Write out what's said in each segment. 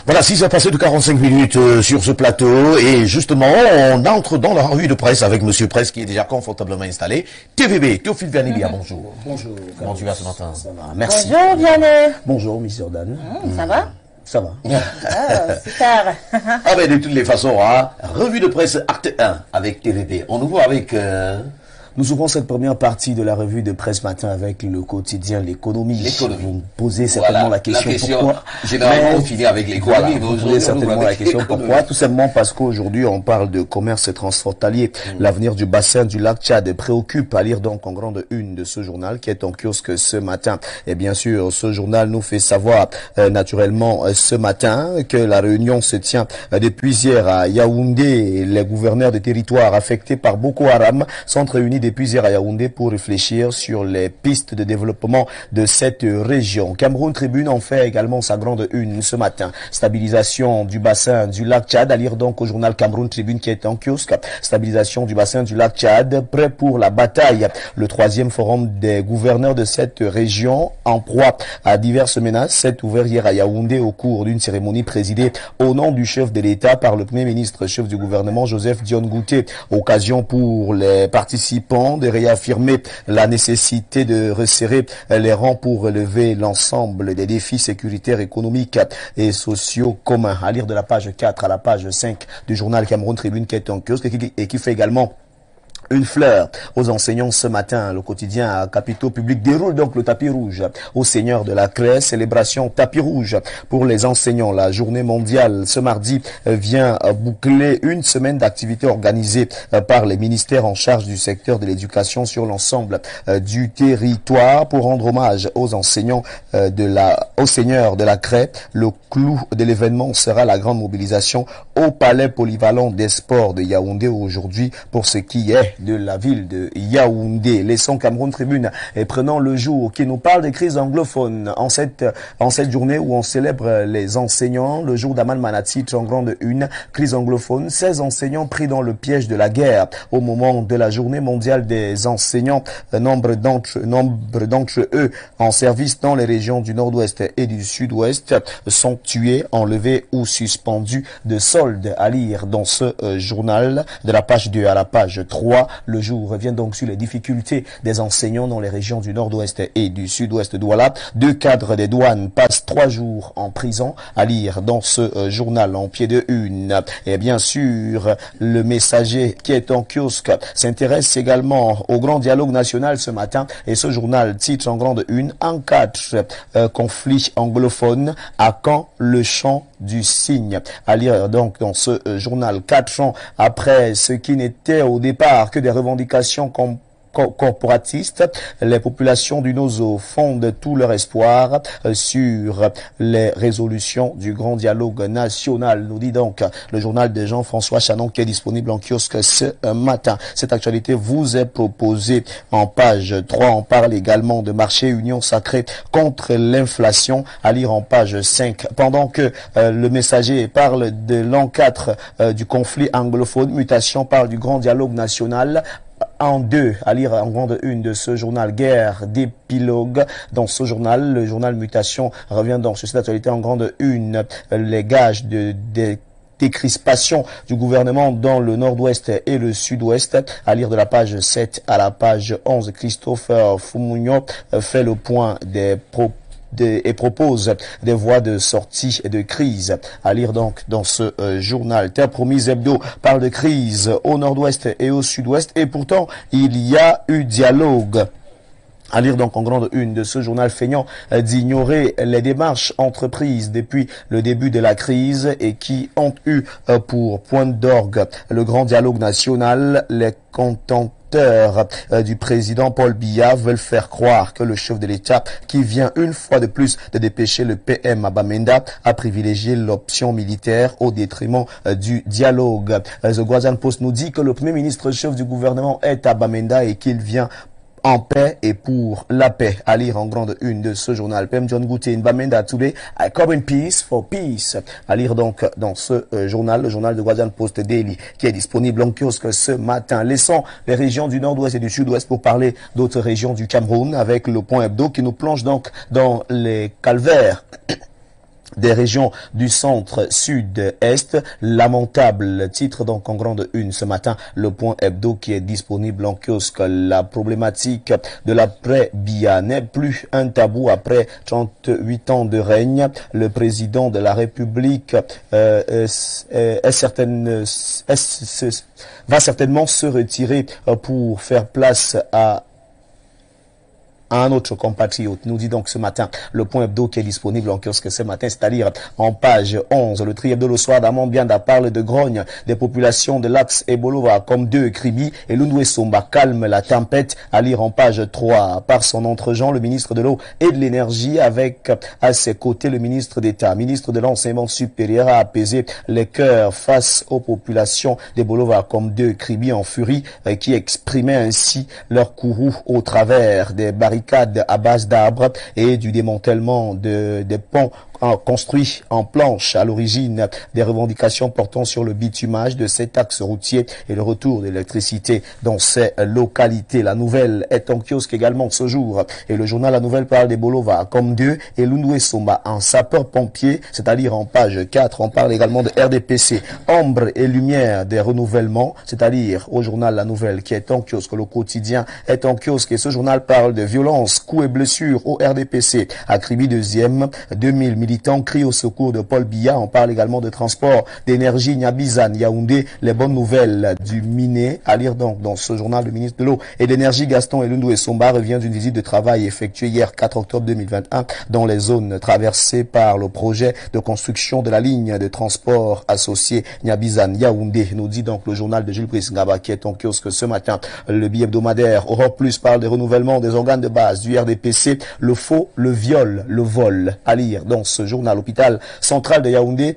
Voilà, 6 heures passées de 45 minutes sur ce plateau et justement, on entre dans la revue de presse avec Monsieur Presse qui est déjà confortablement installé. TVB, Théophile Vianney, bonjour. Bonjour. Comment tu vas ce matin? Ça va. Merci. Bonjour Vianney. Bonjour, Miss Jordan. Ça va? Ça va. Ah, super. Ah ben de toutes les façons, hein, revue de presse acte 1 avec TVB. On nous voit avec... Nous ouvrons cette première partie de la revue de presse matin avec le quotidien L'économie. L'économie. Vous me posez certainement la question pourquoi. Généralement, on finit avec l'économie. Vous posez certainement la question pourquoi. Tout simplement parce qu'aujourd'hui, on parle de commerce transfrontalier. L'avenir du bassin du lac Tchad préoccupe, à lire donc en grande une de ce journal qui est en kiosque ce matin. Et bien sûr, ce journal nous fait savoir naturellement ce matin que la réunion se tient depuis hier à Yaoundé. Les gouverneurs des territoires affectés par Boko Haram sont réunis depuis hier à Yaoundé pour réfléchir sur les pistes de développement de cette région. Cameroun Tribune en fait également sa grande une ce matin. Stabilisation du bassin du lac Tchad, à lire donc au journal Cameroun Tribune qui est en kiosque. Stabilisation du bassin du lac Tchad, prêt pour la bataille. Le troisième forum des gouverneurs de cette région en proie à diverses menaces s'est ouvert hier à Yaoundé au cours d'une cérémonie présidée au nom du chef de l'État par le Premier ministre, chef du gouvernement Joseph Dione Ngouté. Occasion pour les participants de réaffirmer la nécessité de resserrer les rangs pour relever l'ensemble des défis sécuritaires, économiques et sociaux communs. À lire de la page 4 à la page 5 du journal Cameroun Tribune qui est en kiosque et qui fait également une fleur aux enseignants ce matin. Le quotidien à capitaux publics déroule donc le tapis rouge au seigneur de la CRE. Célébration tapis rouge pour les enseignants. La journée mondiale ce mardi vient boucler une semaine d'activités organisées par les ministères en charge du secteur de l'éducation sur l'ensemble du territoire pour rendre hommage aux enseignants au seigneur de la CRE. Le clou de l'événement sera la grande mobilisation au palais polyvalent des sports de Yaoundé aujourd'hui pour ce qui est de la ville de Yaoundé. Laissons Cameroun Tribune et prenons le jour qui nous parle des crises anglophones en cette journée où on célèbre les enseignants. Le jour d'Aman Manati, en grande une, crise anglophone. 16 enseignants pris dans le piège de la guerre au moment de la journée mondiale des enseignants. Nombre d'entre eux en service dans les régions du nord-ouest et du sud-ouest sont tués, enlevés ou suspendus de solde, à lire dans ce journal de la page 2 à la page 3. Le jour revient donc sur les difficultés des enseignants dans les régions du nord-ouest et du sud-ouest d'Ouala. 2 cadres des douanes passent 3 jours en prison, à lire dans ce journal en pied de une. Et bien sûr, le Messager qui est en kiosque s'intéresse également au grand dialogue national ce matin et ce journal titre en grande une: en 4 conflits anglophones, à quand le chant du cygne? À lire donc dans ce journal 4 ans après ce qui n'était au départ que des revendications corporatistes, les populations du Nozo fondent tout leur espoir sur les résolutions du grand dialogue national, nous dit donc le journal de Jean-François Chanon qui est disponible en kiosque ce matin. Cette actualité vous est proposée en page 3. On parle également de marché union sacrée contre l'inflation, à lire en page 5. Pendant que le Messager parle de l'an 4 du conflit anglophone, Mutation parle du grand dialogue national. En 2, à lire en grande une de ce journal, guerre d'épilogue. Dans ce journal, le journal Mutation revient donc sur cette actualité en grande une. Les gages de décrispation du gouvernement dans le nord-ouest et le sud-ouest. À lire de la page 7 à la page 11, Christopher Fumunyo fait le point des propos et propose des voies de sortie et de crise. À lire donc dans ce journal. Terre Promise Hebdo parle de crise au nord-ouest et au sud-ouest et pourtant il y a eu dialogue. À lire donc en grande une de ce journal, feignant d'ignorer les démarches entreprises depuis le début de la crise et qui ont eu pour point d'orgue le grand dialogue national. Les contenteurs du président Paul Biya veulent faire croire que le chef de l'État, qui vient une fois de plus de dépêcher le PM à Bamenda, a privilégié l'option militaire au détriment du dialogue. The Guardian Post nous dit que le Premier ministre chef du gouvernement est à Bamenda et qu'il vient en paix et pour la paix. À lire en grande une de ce journal. PM John Gouté, Bamenda Today, I come in peace for peace. À lire donc dans ce journal, le journal de Guardian Post Daily, qui est disponible en kiosque ce matin. Laissons les régions du nord-ouest et du sud-ouest pour parler d'autres régions du Cameroun avec le point hebdo qui nous plonge donc dans les calvaires des régions du centre, sud, est. Lamentable titre donc en grande une ce matin, le point hebdo qui est disponible en kiosque. La problématique de l'après-Biya n'est plus un tabou après 38 ans de règne. Le président de la République va certainement se retirer pour faire place à un autre compatriote. Nous dit donc ce matin le point hebdo qui est disponible en kiosque ce matin, c'est-à-dire en page 11. Le tri hebdo le soir d'Amambianda parle de grogne des populations de l'axe Ebolova comme deux Kribi et Lundwe Somba calme la tempête, à lire en page 3. Par son entre-gens, le ministre de l'eau et de l'énergie avec à ses côtés le ministre d'État, ministre de l'enseignement supérieur, a apaisé les cœurs face aux populations d'Ebolova comme deux Kribi en furie qui exprimaient ainsi leur courroux au travers des barricades à base d'arbres et du démantèlement des ponts construits en planche à l'origine des revendications portant sur le bitumage de cet axe routier et le retour de l'électricité dans ces localités. La nouvelle est en kiosque également ce jour et le journal La Nouvelle parle des Bolova comme Dieu et Lundwe Somba en sapeur-pompier, c'est-à-dire en page 4. On parle également de RDPC, ombre et lumière des renouvellements, c'est-à-dire au journal La Nouvelle qui est en kiosque. Le quotidien est en kiosque et ce journal parle de violences, coups et blessures au RDPC. À Kribi 2e, 2000 militants crient au secours de Paul Biya. On parle également de transport, d'énergie, Nyabizan, Yaoundé, les bonnes nouvelles du miné. À lire donc dans ce journal, le ministre de l'eau et de l'énergie Gaston Elundou Somba revient d'une visite de travail effectuée hier 4 octobre 2021 dans les zones traversées par le projet de construction de la ligne de transport associée Nyabizan, Yaoundé. Nous dit donc le journal de Jules Brice Ngaba qui est en kiosque ce matin. Le billet hebdomadaire Europe Plus parle des renouvellements des organes de base du RDPC, le faux, le viol, le vol. À lire dans ce journal. L'hôpital central de Yaoundé,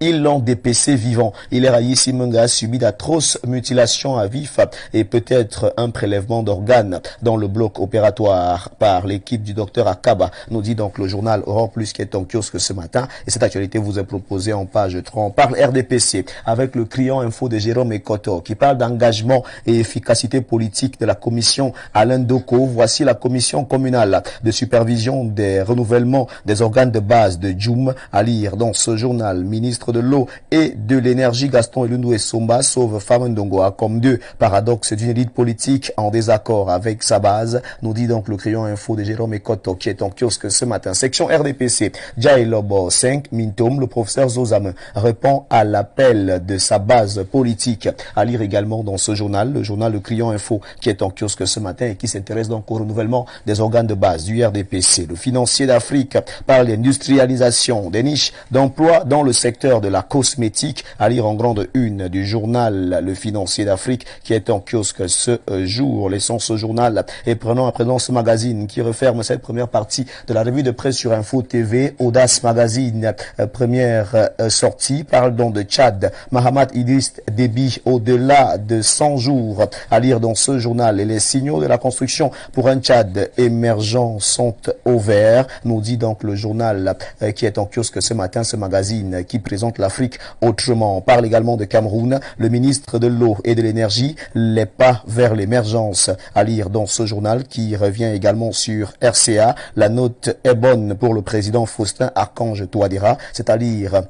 ils l'ont dépecé vivant. Hilaire Aïssi Menga a subi d'atroces mutilations à vif et peut-être un prélèvement d'organes dans le bloc opératoire par l'équipe du docteur Akaba, nous dit donc le journal Europe Plus qui est en kiosque ce matin. Et cette actualité vous est proposée en page 30. On parle RDPC avec le criant info de Jérôme Ekoto qui parle d'engagement et efficacité politique de la commission Alain Doko. Voici la commission communale de supervision des renouvellements des organes de base de Djoum, à lire dans ce journal. Ministre de l'eau et de l'énergie Gaston Elundou Somba sauve Famendongoa comme deux paradoxes d'une élite politique en désaccord avec sa base, nous dit donc le crayon info de Jérôme Ekoto qui est en kiosque ce matin. Section RDPC, Jai Lobo 5 Mintom, le professeur Zozame répond à l'appel de sa base politique, à lire également dans ce journal, le journal Le Crayon Info qui est en kiosque ce matin et qui s'intéresse donc au renouvellement des organes de base du RDPC. Le financier d'Afrique parle d'industrialisation, des niches d'emploi dans le secteur de la cosmétique, à lire en grande une du journal Le Financier d'Afrique qui est en kiosque ce jour. Laissons ce journal et prenons à présent ce magazine qui referme cette première partie de la revue de presse sur Info TV. Audace Magazine, première sortie, parle donc de Tchad. Mahamat Idriss Déby au-delà de 100 jours, à lire dans ce journal. Et les signaux de la construction pour un Tchad émergent sont au vert, nous dit donc le journal qui est en kiosque ce matin, ce magazine qui présente l'Afrique autrement. On parle également de Cameroun, le ministre de l'eau et de l'énergie, les pas vers l'émergence, à lire dans ce journal qui revient également sur RCA. La note est bonne pour le président Faustin Archange Touadéra, c'est à lire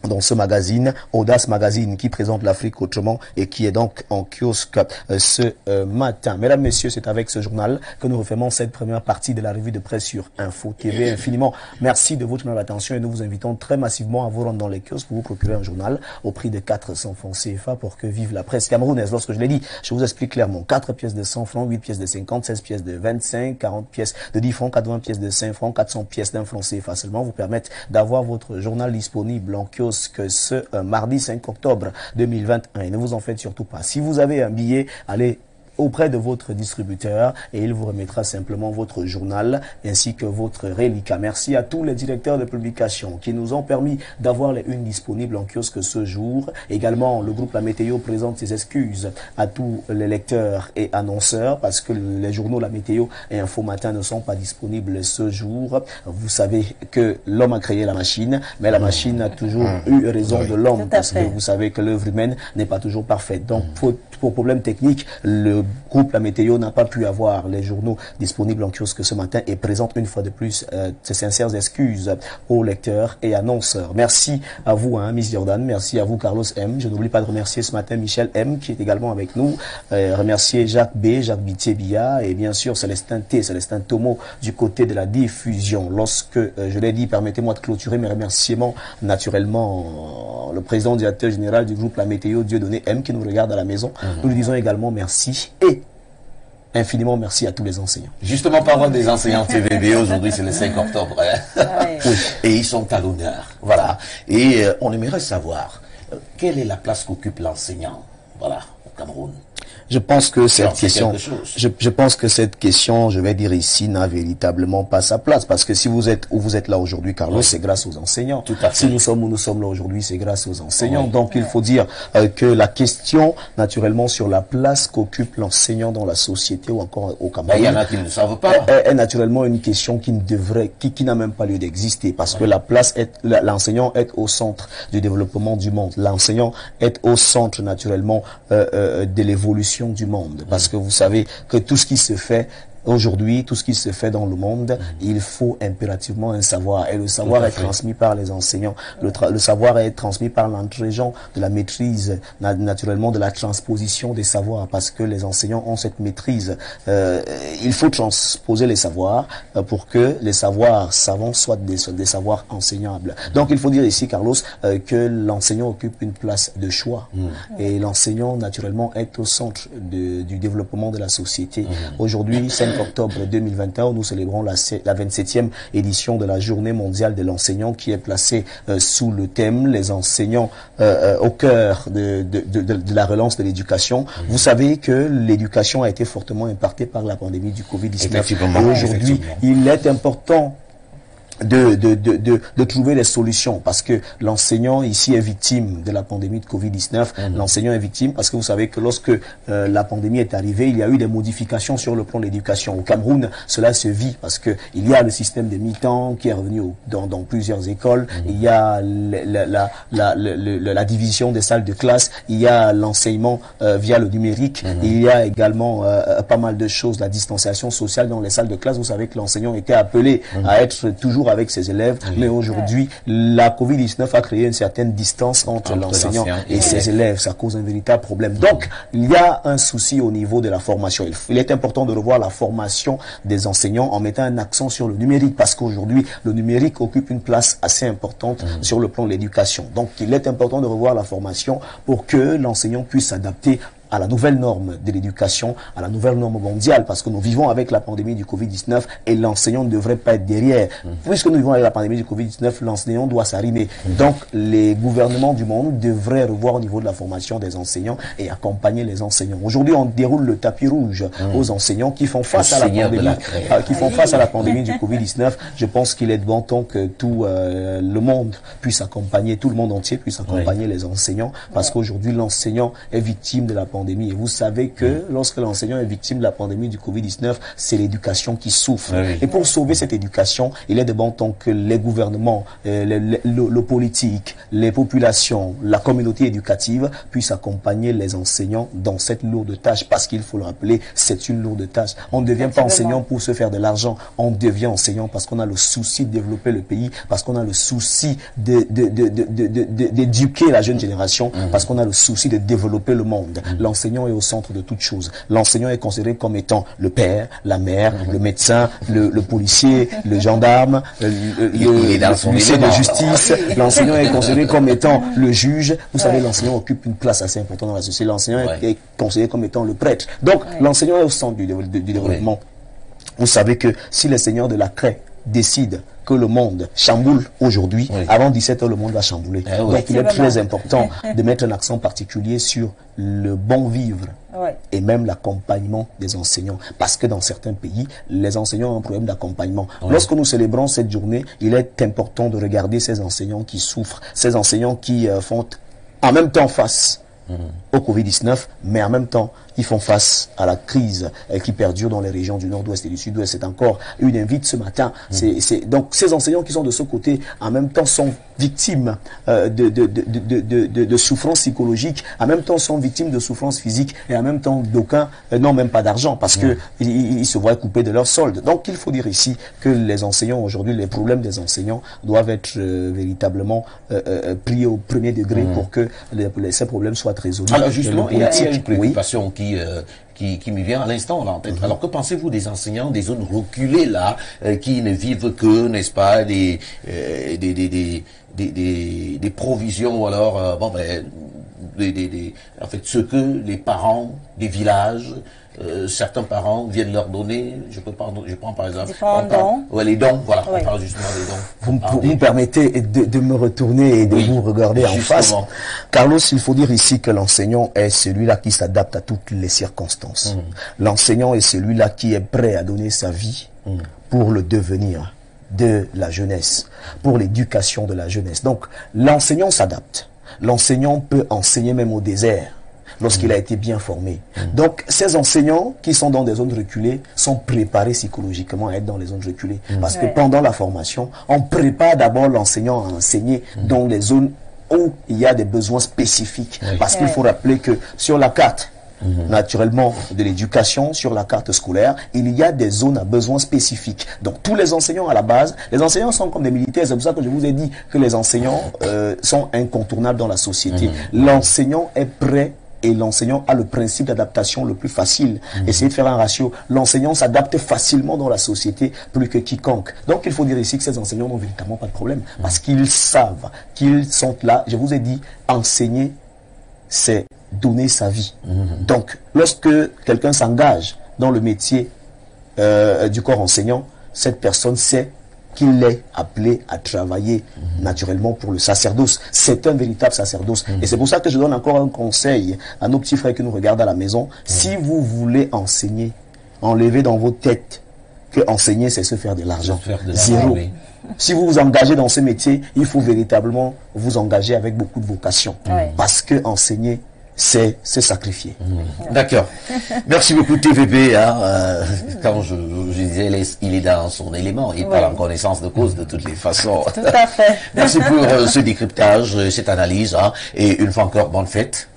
dans ce magazine, Audace Magazine, qui présente l'Afrique autrement et qui est donc en kiosque ce matin. Mesdames, Messieurs, c'est avec ce journal que nous refermons cette première partie de la revue de presse sur Info TV. Infiniment merci de votre attention et nous vous invitons très massivement à vous rendre dans les kiosques pour vous procurer un journal au prix de 400 francs CFA pour que vive la presse camerounaise. Lorsque je l'ai dit, je vous explique clairement. 4 pièces de 100 francs, 8 pièces de 50, 16 pièces de 25, 40 pièces de 10 francs, 80 pièces de 5 francs, 400 pièces d'un franc CFA seulement vous permettent d'avoir votre journal disponible en kiosque que ce mardi 5 octobre 2021. Et ne vous en faites surtout pas. Si vous avez un billet, allez auprès de votre distributeur et il vous remettra simplement votre journal ainsi que votre reliquat. Merci à tous les directeurs de publication qui nous ont permis d'avoir les unes disponibles en kiosque ce jour. Également, le groupe La Météo présente ses excuses à tous les lecteurs et annonceurs parce que les journaux La Météo et Info Matin ne sont pas disponibles ce jour. Vous savez que l'homme a créé la machine, mais la machine a toujours eu raison de l'homme parce que vous savez que l'œuvre humaine n'est pas toujours parfaite. Donc, pour problème technique, le groupe La Météo n'a pas pu avoir les journaux disponibles en kiosque ce matin et présente une fois de plus ses sincères excuses aux lecteurs et annonceurs. Merci à vous, Miss Jordan. Merci à vous, Carlos M. Je n'oublie pas de remercier ce matin Michel M, qui est également avec nous. Remercier Jacques B, Jacques Bitier-Bia et bien sûr Célestin T, Célestin Tomo du côté de la diffusion. Lorsque je l'ai dit, permettez-moi de clôturer mes remerciements naturellement le président directeur général du groupe La Météo, Dieudonné M, qui nous regarde à la maison. Nous lui disons également merci et infiniment merci à tous les enseignants. Justement, parlant des enseignants TVB, aujourd'hui c'est le 5 octobre. Oui. Et ils sont à l'honneur. Voilà. Et on aimerait savoir quelle est la place qu'occupe l'enseignant, voilà, au Cameroun. Je pense que cette question, je pense que cette question, je vais dire ici, n'a véritablement pas sa place. Parce que si vous êtes où vous êtes là aujourd'hui, Carlos, c'est grâce aux enseignants. Tout à fait. Si nous sommes où nous sommes là aujourd'hui, c'est grâce aux enseignants. Oui. Donc il faut dire que la question, naturellement, sur la place qu'occupe l'enseignant dans la société ou encore au Cameroun, il y en a qui ne savent pas. Est naturellement une question qui ne devrait, qui n'a même pas lieu d'exister. Parce que la place est, l'enseignant est au centre du développement du monde. L'enseignant est au centre, naturellement, de l'évolution du monde, parce que vous savez que tout ce qui se fait aujourd'hui, tout ce qui se fait dans le monde, il faut impérativement un savoir. Et le savoir est transmis par les enseignants. Le savoir est transmis par l'entrée-gens de la maîtrise, naturellement de la transposition des savoirs, parce que les enseignants ont cette maîtrise. Il faut transposer les savoirs pour que les savoirs savants soient des savoirs enseignables. Donc il faut dire ici, Carlos, que l'enseignant occupe une place de choix. Et l'enseignant, naturellement, est au centre du développement de la société. Aujourd'hui, 5 octobre 2021, nous célébrons la 27e édition de la Journée mondiale de l'enseignant, qui est placée sous le thème « Les enseignants au cœur de la relance de l'éducation ». Vous savez que l'éducation a été fortement impactée par la pandémie du Covid-19. Et aujourd'hui, il est important de trouver des solutions, parce que l'enseignant ici est victime de la pandémie de Covid-19. L'enseignant est victime parce que vous savez que lorsque la pandémie est arrivée, il y a eu des modifications sur le plan de l'éducation. Au Cameroun, cela se vit parce que il y a le système de mi-temps qui est revenu dans plusieurs écoles. Il y a la division des salles de classe. Il y a l'enseignement via le numérique. Il y a également pas mal de choses, la distanciation sociale dans les salles de classe. Vous savez que l'enseignant était appelé à être toujours avec ses élèves, mais aujourd'hui, la Covid-19 a créé une certaine distance entre l'enseignant et ses élèves. Ça cause un véritable problème. Donc, il y a un souci au niveau de la formation. Il est important de revoir la formation des enseignants en mettant un accent sur le numérique, parce qu'aujourd'hui, le numérique occupe une place assez importante sur le plan de l'éducation. Donc, il est important de revoir la formation pour que l'enseignant puisse s'adapter à la nouvelle norme de l'éducation, à la nouvelle norme mondiale, parce que nous vivons avec la pandémie du Covid-19 et l'enseignant ne devrait pas être derrière. Puisque nous vivons avec la pandémie du Covid-19, l'enseignant doit s'arrimer. Donc, les gouvernements du monde devraient revoir au niveau de la formation des enseignants et accompagner les enseignants. Aujourd'hui, on déroule le tapis rouge aux enseignants qui font face à la pandémie, du Covid-19. Je pense qu'il est de bon temps que tout le monde puisse accompagner, tout le monde entier puisse accompagner les enseignants, parce qu'aujourd'hui, l'enseignant est victime de la pandémie. Et vous savez que lorsque l'enseignant est victime de la pandémie du Covid-19, c'est l'éducation qui souffre. Et pour sauver cette éducation, il est de bon temps que les gouvernements, le politique, les populations, la communauté éducative puissent accompagner les enseignants dans cette lourde tâche, parce qu'il faut le rappeler, c'est une lourde tâche. On ne devient pas enseignant pour se faire de l'argent, on devient enseignant parce qu'on a le souci de développer le pays, parce qu'on a le souci d'éduquer la jeune génération, parce qu'on a le souci de développer le monde. L'enseignant est au centre de toute chose. L'enseignant est considéré comme étant le père, la mère, le médecin, le policier, le gendarme, l'huissier de justice. L'enseignant est considéré comme étant le juge. Vous savez, l'enseignant occupe une place assez importante dans la société. L'enseignant est considéré comme étant le prêtre. Donc, l'enseignant est au centre du développement. Vous savez que si les seigneurs de la craie décident que le monde chamboule aujourd'hui, avant 17 h, le monde va chambouler. Donc, il est très important de mettre un accent particulier sur le bon vivre et même l'accompagnement des enseignants. Parce que dans certains pays, les enseignants ont un problème d'accompagnement. Lorsque nous célébrons cette journée, il est important de regarder ces enseignants qui souffrent, ces enseignants qui font en même temps face au Covid-19, mais en même temps qui font face à la crise qui perdure dans les régions du nord-ouest et du sud-ouest. C'est encore une invite ce matin. Donc ces enseignants qui sont de ce côté, en même temps sont victimes de souffrances psychologiques, en même temps sont victimes de souffrances physiques, et en même temps d'aucuns n'ont même pas d'argent parce que ils se voient couper de leur solde. Donc il faut dire ici que les enseignants aujourd'hui, les problèmes des enseignants doivent être véritablement pris au premier degré pour que ces problèmes soient résolus. Alors justement, il y a une préoccupation qui me vient à l'instant là en tête. Alors que pensez-vous des enseignants des zones reculées là, qui ne vivent que, n'est-ce pas, des provisions ou alors en fait ce que les parents des villages, certains parents viennent leur donner. Je prends par exemple les dons, voilà, on parle justement des dons. Vous me permettez de me retourner et de vous regarder en face. Carlos, il faut dire ici que l'enseignant est celui-là qui s'adapte à toutes les circonstances. L'enseignant est celui-là qui est prêt à donner sa vie pour le devenir de la jeunesse, pour l'éducation de la jeunesse. Donc l'enseignant s'adapte. L'enseignant peut enseigner même au désert lorsqu'il a été bien formé. Donc, ces enseignants qui sont dans des zones reculées sont préparés psychologiquement à être dans les zones reculées. Parce que pendant la formation, on prépare d'abord l'enseignant à enseigner dans les zones où il y a des besoins spécifiques. Parce qu'il faut rappeler que sur la carte, naturellement, de l'éducation, sur la carte scolaire, il y a des zones à besoins spécifiques. Donc, tous les enseignants à la base, les enseignants sont comme des militaires. C'est pour ça que je vous ai dit que les enseignants sont incontournables dans la société. L'enseignant est prêt et l'enseignant a le principe d'adaptation le plus facile. Essayez de faire un ratio. L'enseignant s'adapte facilement dans la société plus que quiconque. Donc, il faut dire ici que ces enseignants n'ont véritablement pas de problème parce qu'ils savent qu'ils sont là. Je vous ai dit, enseigner, c'est donner sa vie. Donc, lorsque quelqu'un s'engage dans le métier du corps enseignant, cette personne sait qu'il est appelé à travailler naturellement pour le sacerdoce. C'est un véritable sacerdoce. Et c'est pour ça que je donne encore un conseil à nos petits frères qui nous regardent à la maison. Si vous voulez enseigner, enlevez dans vos têtes que enseigner, c'est se faire de l'argent. Zéro. Si vous vous engagez dans ce métier, il faut véritablement vous engager avec beaucoup de vocation. Parce que enseigner, c'est se sacrifier. D'accord. Merci beaucoup TVB. Quand je disais, il est dans son élément. Il parle en connaissance de cause de toutes les façons. Tout à fait. Merci pour ce décryptage, cette analyse. Et une fois encore, bonne fête.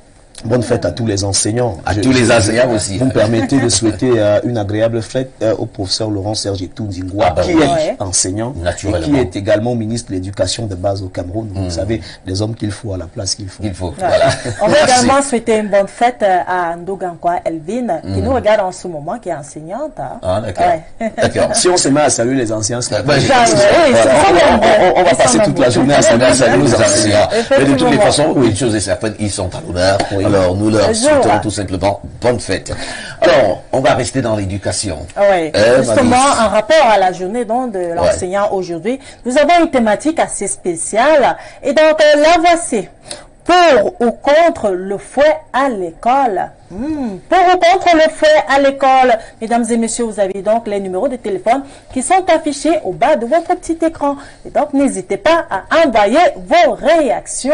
Bonne fête à tous les enseignants. Tous les enseignants aussi. Vous me permettez de souhaiter une agréable fête au professeur Laurent Serge Toundingwa, qui est enseignant et qui est également ministre de l'Éducation de base au Cameroun. Vous savez, les hommes qu'il faut à la place qu'il faut. Voilà. On va également souhaiter une bonne fête à Ndogankwa Elvin, qui nous regarde en ce moment, qui est enseignante. Ah, d'accord. D'accord. Si on se met à saluer les anciens, on va passer toute la journée à saluer les enseignants. Mais de toutes les façons, une chose est certaine, ils sont à l'honneur. Alors, nous leur souhaitons tout simplement bonne fête. Alors, on va rester dans l'éducation. Oui, justement, en rapport à la journée donc, de l'enseignant aujourd'hui, nous avons une thématique assez spéciale. Et donc, la voici. Pour ou contre le fouet à l'école. Pour ou contre le fouet à l'école. Mesdames et messieurs, vous avez donc les numéros de téléphone qui sont affichés au bas de votre petit écran. Et donc, n'hésitez pas à envoyer vos réactions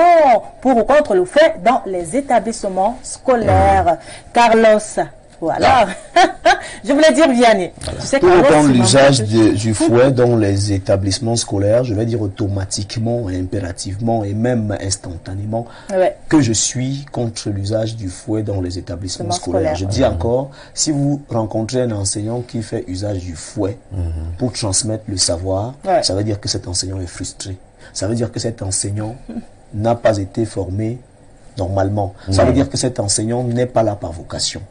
pour ou contre le fouet dans les établissements scolaires. Carlos. Voilà. Je voulais dire Vianney. Pour autant l'usage du fouet dans les établissements scolaires, je vais dire automatiquement, impérativement et même instantanément que je suis contre l'usage du fouet dans les établissements scolaires. Je dis encore, si vous rencontrez un enseignant qui fait usage du fouet pour transmettre le savoir, ça veut dire que cet enseignant est frustré. Ça veut dire que cet enseignant n'a pas été formé normalement. Ça veut dire que cet enseignant n'est pas là par vocation.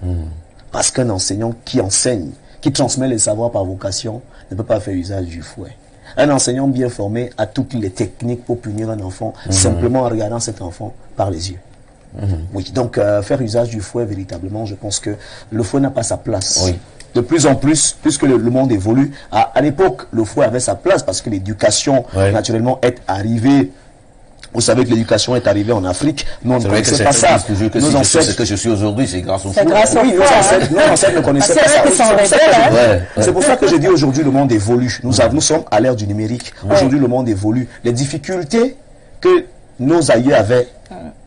Parce qu'un enseignant qui enseigne, qui transmet les savoirs par vocation, ne peut pas faire usage du fouet. Un enseignant bien formé a toutes les techniques pour punir un enfant, simplement en regardant cet enfant par les yeux. Oui, donc faire usage du fouet, véritablement, je pense que le fouet n'a pas sa place. De plus en plus, puisque le monde évolue, à l'époque, le fouet avait sa place parce que l'éducation, naturellement, est arrivée. Vous savez que l'éducation est arrivée en Afrique. Nous, on ne connaissait pas ça. Nos ancêtres, ce que je suis aujourd'hui, c'est grâce au fouet. Oui, nos ancêtres ne connaissaient pas ça. C'est pour ça que je dis aujourd'hui, le monde évolue. Nous sommes à l'ère du numérique. Aujourd'hui, le monde évolue. Les difficultés que nos aïeux avaient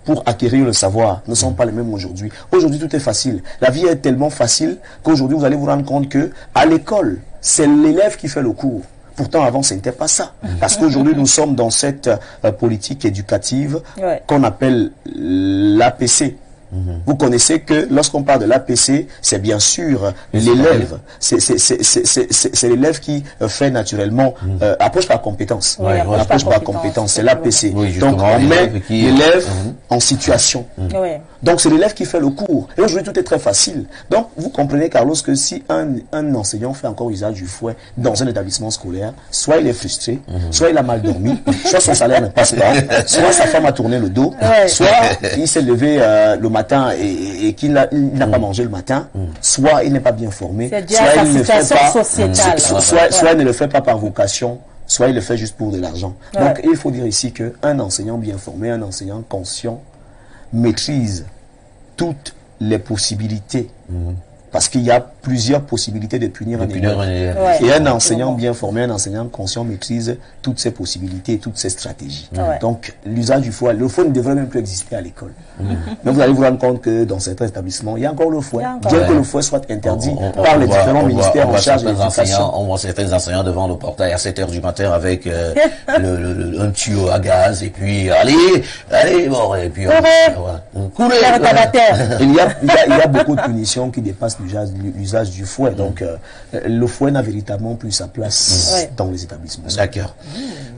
pour acquérir le savoir ne sont pas les mêmes aujourd'hui. Aujourd'hui, tout est facile. La vie est tellement facile qu'aujourd'hui, vous allez vous rendre compte que à l'école, c'est l'élève qui fait le cours. Pourtant, avant, ce n'était pas ça. Parce qu'aujourd'hui, nous sommes dans cette politique éducative qu'on appelle l'APC. Vous connaissez que lorsqu'on parle de l'APC, c'est bien sûr l'élève. C'est l'élève qui fait naturellement approche par compétence. Approche par compétence, c'est l'APC. Donc on met l'élève en situation. Donc c'est l'élève qui fait le cours. Et aujourd'hui tout est très facile. Donc vous comprenez, Carlos, que si un enseignant fait encore usage du fouet dans un établissement scolaire, soit il est frustré, soit il a mal dormi, soit son salaire ne passe pas, soit sa femme a tourné le dos, soit il s'est levé le matin et qu'il n'a pas mangé le matin, soit il n'est pas bien formé, soit il ne fait pas, soit il ne le fait pas par vocation, soit il le fait juste pour de l'argent. Donc il faut dire ici qu'un enseignant bien formé, un enseignant conscient, maîtrise toutes les possibilités. Parce qu'il y a plusieurs possibilités de punir un élève. Et un enseignant bien formé, un enseignant conscient maîtrise toutes ces possibilités et toutes ces stratégies. Donc, l'usage du fouet, le fouet ne devrait même plus exister à l'école. Mais vous allez vous rendre compte que dans certains établissements, il y a encore le fouet. Bien que le fouet soit interdit par les différents ministères en charge de l'éducation. On voit certains enseignants devant le portail à 7 h du matin avec un tuyau à gaz et puis allez, bon, et puis coulez. Il y a beaucoup de punitions qui dépassent l'usage du fouet. Donc, le fouet n'a véritablement plus sa place dans les établissements. D'accord.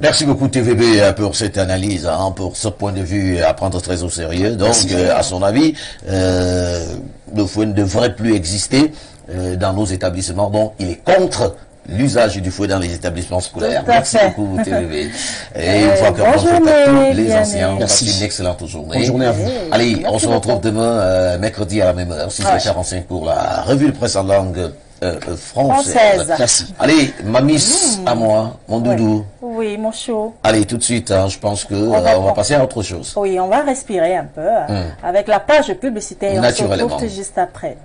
Merci beaucoup TVB pour cette analyse, pour ce point de vue à prendre très au sérieux. Donc, à son avis, le fouet ne devrait plus exister dans nos établissements. Donc, il est contre l'usage du fouet dans les établissements scolaires. Merci beaucoup TVB. Et une fois que vous faites à tous les anciens, passez une excellente journée. Bonne journée à vous. Allez, on se retrouve demain, mercredi à la même heure, 6h45 pour la revue de presse en langue française. Merci. Allez, ma miss à moi, mon doudou. Oui, mon chou. Allez, tout de suite, je pense que on va passer à autre chose. Oui, on va respirer un peu avec la page publicitaire. On se retrouve juste après.